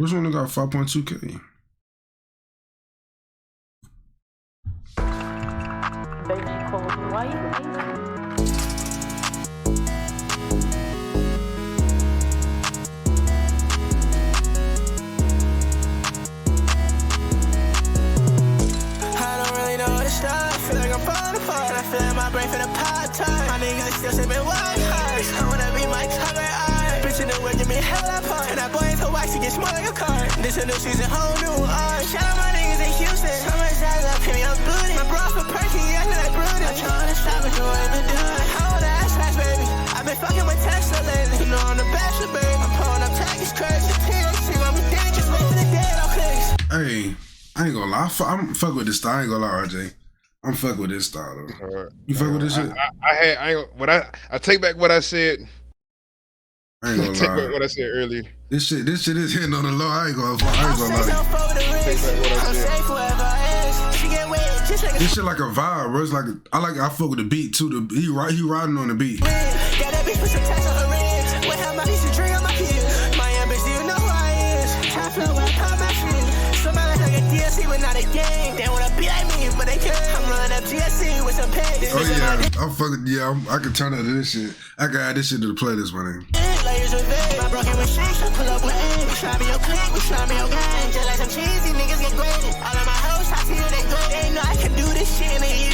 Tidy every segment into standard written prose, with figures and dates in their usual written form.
Which one got 5.2K? Baby cold white. My brain finna pop time. My niggas is still sippin' white hearts. I wanna be my cover art. Bitch in the world, give me hell apart. And that boy ain't so wax to get small your car. This a new season, whole new art. Shout out my niggas in Houston. Summer's eyes up, hit me up booty. My bro for perky, I feel like brooding. I'm trying to stop it, you ain't been doing. I want that ass fast, baby. I've been fucking with Tesla lately. You know I'm the bachelor, baby. I'm pulling up tags, crazy. THC, I'm dangerous. Wait for the dead, I'll clicks. Hey, I ain't gonna lie. I'm fuck with this style. I ain't gonna lie, RJ. I'm fuck with this style though. You fuck with this shit? I take back what I said. I ain't gonna take lie. back what I said earlier. This shit is hitting on the low. I ain't gonna lie. Take back what I said. This shit like a vibe, bro. It's like I fuck with the beat too. He riding on the beat. Oh yeah, I'm fucking I can turn up to this shit. I can add this shit to the playlist, my nigga.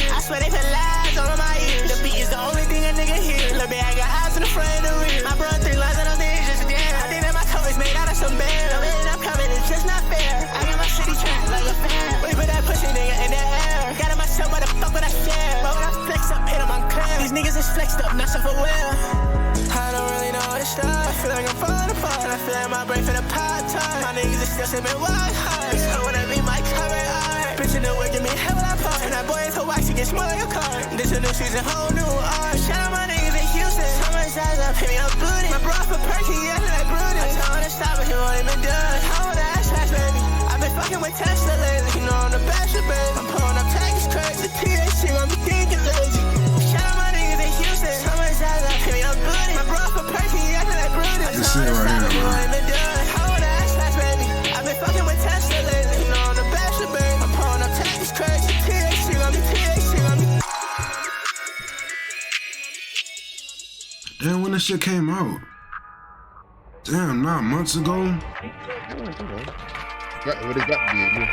I swear they put lies all in my ears. The beat is the only thing a nigga hear. Look, I got eyes in the front and the rear. My brother 3 lines, I don't think it's just a damn. I think that my cover's made out of some bear. The way that I'm coming, it's just not fair. I got my city trapped like a fan. We put that pussy nigga in the air. Got it myself, what the fuck would I share? But when I flex up, hit them unclear. These niggas is flexed up, not self-aware. I don't really know what to start. I feel like I'm falling apart. And I feel like my brain finna pop time. My niggas is still sippin' wild hearts. I wanna be my cover art. Bitch in the world, give me hell apart. And that boy ain't so wax to get small your car. This a new season, whole new art. Shout out my niggas in Houston. Summer's eyes up, hit me up booty. My bro for perky, I feel like brooding. I told him to stop, but he won't even do it. I want that ass fast, baby. I've been fucking with Tesla lately. You know I'm the bachelor, baby. I'm pulling up tags, crazy. THC, I'm thinking lazy. Shout out my niggas in Houston. Summer's eyes up, hit me up booty. My bro for perky, I feel like brooding. This shit right here, bro. I want that ass fast, baby. I've been fucking with Tesla lately. You know I'm the bachelor, baby. I'm pulling up tags, crazy. THC, I'm Damn, when this shit came out. Damn, 9 months ago. What is that mean?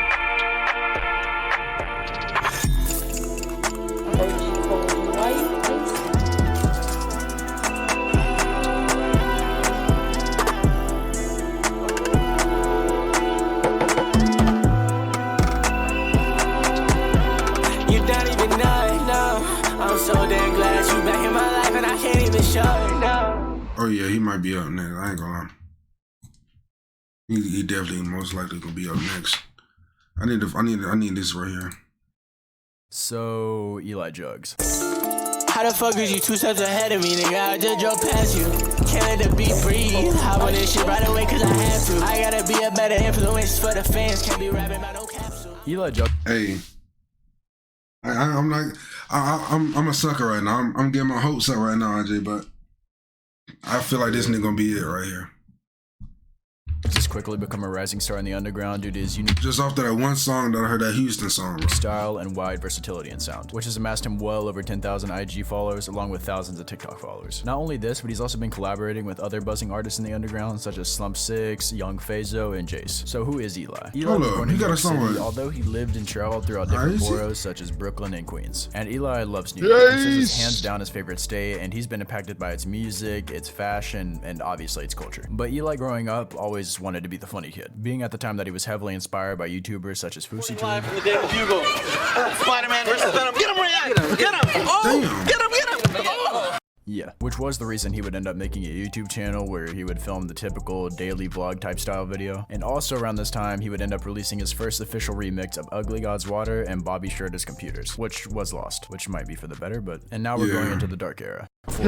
You don't even know it, no. I'm so damn glad you back in my life and I can't even show it, no. Oh yeah, he might be up next. I ain't gonna lie. He definitely most likely gonna be up next. I need this right here. So Eli Juggz. How the fuck is you 2 steps ahead of me, nigga? I just drove past you. Can't let the beat breathe. Hop on this shit right away cause I have to. I gotta be a better influence for the fans. Can't be rapping about no capsule. Eli Juggz. Hey. I'm a sucker right now. I'm getting my hopes up right now, RJ, but I feel like this nigga gonna be it right here. Just quickly become a rising star in the underground due to his unique Just off that one song that I heard, that Houston song, bro. style and wide versatility in sound, which has amassed him well over 10,000 IG followers along with thousands of TikTok followers. Not only this, but he's also been collaborating with other buzzing artists in the underground such as Slump 6, Young Fazo, and Jace. So who is Eli? Eli was born in New York City, although he lived and traveled throughout different boroughs such as Brooklyn and Queens. And Eli loves New York. He says it's hands down his favorite state, and he's been impacted by its music, its fashion, and obviously its culture. But Eli growing up always wanted to be the funny kid, being at the time that he was heavily inspired by YouTubers such as FouseyTube. Live from the Daily Bugle. Spider-Man versus Venom. Get him, React! Get him! Oh! Get him! Oh! Yeah, which was the reason he would end up making a YouTube channel where he would film the typical daily vlog type style video. And also around this time, he would end up releasing his first official remix of Ugly God's Water and Bobby Shmurda's Computers, which was lost, which might be for the better, but... And now we're going into the dark era. Okay,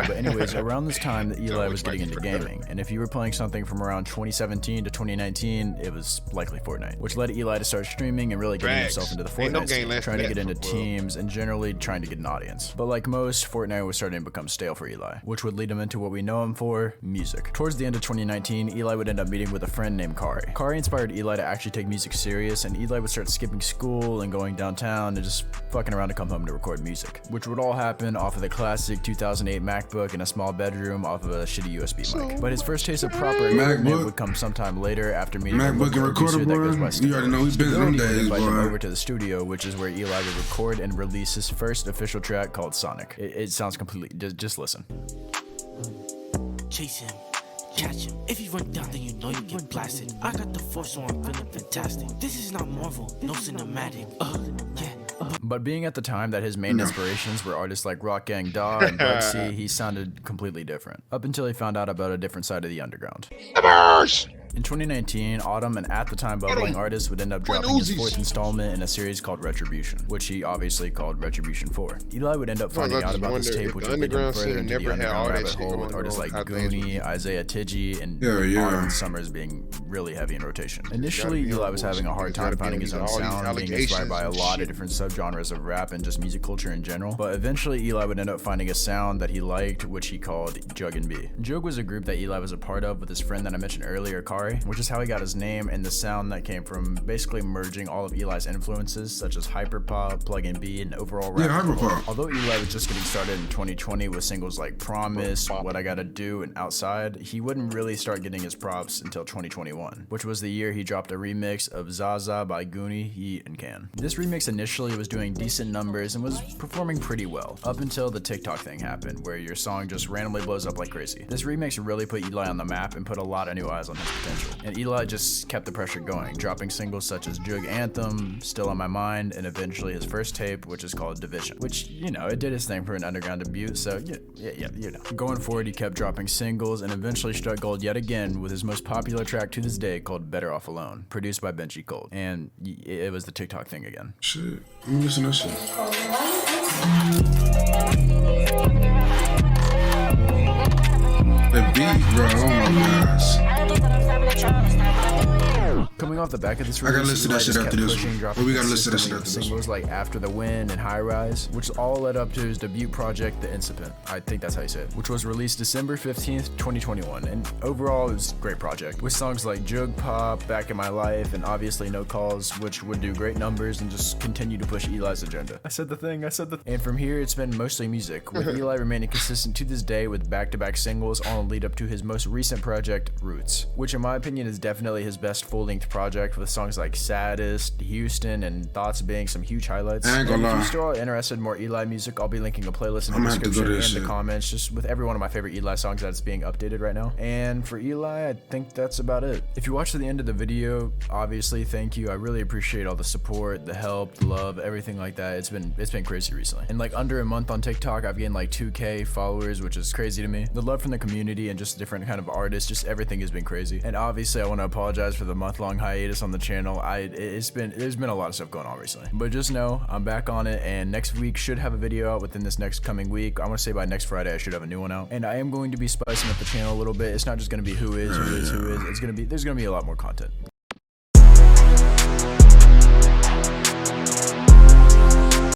but anyways, around this time that Eli was getting into gaming, and if you were playing something from around 2017 to 2019, it was likely Fortnite, which led Eli to start streaming and really getting himself into the Fortnite scene, trying to get into teams and generally trying to get an audience. But like most, Fortnite was starting to become become stale for Eli, which would lead him into what we know him for, music. Towards the end of 2019, Eli would end up meeting with a friend named Kari. Kari inspired Eli to actually take music serious, and Eli would start skipping school and going downtown and just fucking around to come home to record music, which would all happen off of the classic 2008 MacBook in a small bedroom off of a shitty USB mic. But his first taste of proper equipment would come sometime later after meeting MacBook and recorder, boy. You already know he's busy them days, invite him boy. over to the studio, which is where Eli would record and release his first official track called Sonic. It sounds completely, just listen. Chase him, catch him. If you run down, then you know you get blasted. I got the force, so I'm feeling fantastic. This is not Marvel, no cinematic. Yeah. But being at the time that his main inspirations were artists like Rock Gang Da and Bugsy, he sounded completely different. Up until he found out about a different side of the underground. In 2019, Autumn, an at the time bubbling artist, would end up dropping his fourth installment in a series called Retribution, which he obviously called Retribution 4. Eli would end up finding out about this tape, which would lead him further into the underground rabbit hole with artists like Goonie, Isaiah Tidji, and Autumn and Summers being really heavy in rotation. Initially, Eli was having a hard time finding his own sound, being inspired by a lot of different subgenres of rap and just music culture in general, but eventually Eli would end up finding a sound that he liked, which he called Juggz and B. Juggz was a group that Eli was a part of with his friend that I mentioned earlier, Kari, which is how he got his name and the sound that came from basically merging all of Eli's influences such as hyperpop, plug-in B, and overall rap. Yeah, hyperpop. Although Eli was just getting started in 2020 with singles like Promise, What I Gotta Do, and Outside, he wouldn't really start getting his props until 2021, which was the year he dropped a remix of Zaza by Goonie, Yeet, and Can. This remix initially was doing decent numbers and was performing pretty well, up until the TikTok thing happened, where your song just randomly blows up like crazy. This remix really put Eli on the map and put a lot of new eyes on his potential, and Eli just kept the pressure going, dropping singles such as Jug Anthem, Still on My Mind, and eventually his first tape, which is called Division, which, you know, it did his thing for an underground debut, so yeah, you know. Going forward, he kept dropping singles and eventually struck gold yet again with his most popular track to this day called Better Off Alone, produced by Benji Colt, and it was the TikTok thing again. Shit, let me listen to that shit. The beat, bro, oh my gosh. Coming off the back of this I gotta release, listen to that shit after this one. dropping We gotta listen to that shit consistently after this singles like After the Wind and High Rise, which all led up to his debut project, The Incipient. I think that's how you say it, which was released December 15th, 2021. And overall, it was a great project, with songs like Jug Pop, Back in My Life, and obviously No Calls, which would do great numbers and just continue to push Eli's agenda. I said the thing. And from here, it's been mostly music, with Eli remaining consistent to this day with back-to-back singles on the lead up to his most recent project, Roots, which in my opinion is definitely his best full-length project, with songs like Saddest, Houston, and Thoughts being some huge highlights. I ain't And gonna if lie. you're still interested in more Eli music, I'll be linking a playlist in the I'm gonna have to go description to and this the shit. comments, just with every one of my favorite Eli songs that's being updated right now. And for Eli, I think that's about it. If you watched to the end of the video, obviously thank you. I really appreciate all the support, the help, the love, everything like that. It's been crazy recently. In like under a month on TikTok, I've gained like 2K followers, which is crazy to me. The love from the community and just different kind of artists, just everything has been crazy. And obviously I want to apologize for the month-long hiatus on the channel. There's been a lot of stuff going on recently, but just know I'm back on it, and next week should have a video out within this next coming week. I want to say by next Friday I should have a new one out, and I am going to be spicing up the channel a little bit. It's not just going to be who is. There's going to be a lot more content.